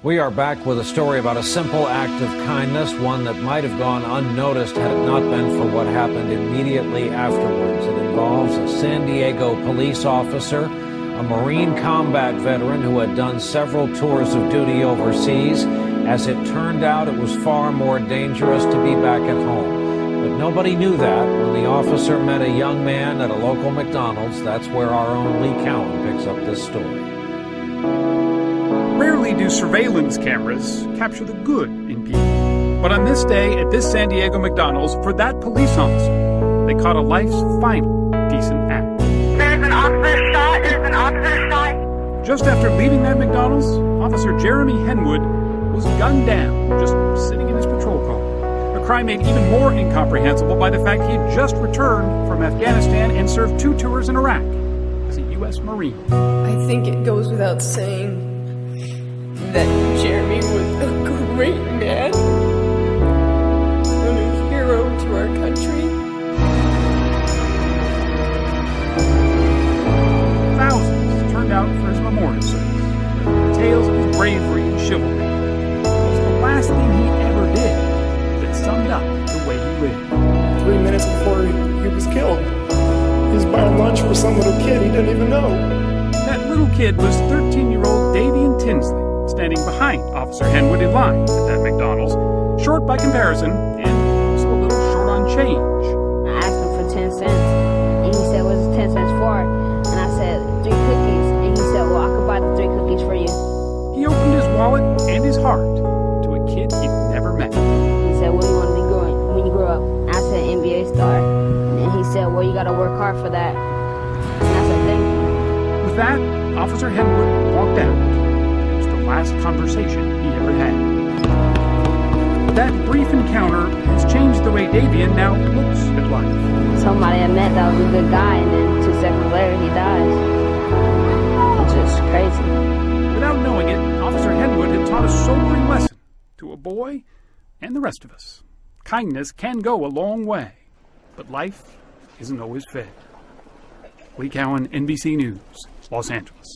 We are back with a story about a simple act of kindness, one that might have gone unnoticed had it not been for what happened immediately afterwards. It involves a San Diego police officer, a Marine combat veteran who had done several tours of duty overseas. As it turned out, it was far more dangerous to be back at home. But nobody knew that when the officer met a young man at a local McDonald's. That's where our own Lee Cowan picks up this story. Rarely do surveillance cameras capture the good in people. But on this day at this San Diego McDonald's, for that police officer, they caught a life's final decent act. There's an officer shot. There's an officer shot. Just after leaving that McDonald's, Officer Jeremy Henwood was gunned down just sitting in his patrol car. A crime made even more incomprehensible by the fact he had just returned from Afghanistan and served 2 tours in Iraq as a U.S. Marine. I think it goes without saying that Jeremy was a great man and a hero to our country. Thousands turned out for his memorial service. Tales of his bravery and chivalry. It was the last thing he ever did that summed up the way he lived. 3 minutes before he was killed, he was buying lunch for some little kid he didn't even know. That little kid was 13-year-old Davian Tinsley, standing behind Officer Henwood in line at that McDonald's, short by comparison and also a little short on change. I asked him for 10 cents, and he said, "What's 10 cents for?" And I said, 3 cookies, and he said, "Well, I could buy the 3 cookies for you." He opened his wallet and his heart to a kid he'd never met. He said, "What do you want to be growing when you grow up?" I said, "NBA star." And he said, "Well, you got to work hard for that." And I said, "Thank you." With that, Officer Henwood walked out. It was the last conversation he ever had. That brief encounter has changed the way Davian now looks at life. Somebody I met that was a good guy, and then 2 seconds later, he dies. It's just crazy. Without knowing it, Officer Henwood had taught a sobering lesson to a boy and the rest of us. Kindness can go a long way, but life isn't always fair. Lee Cowan, NBC News, Los Angeles.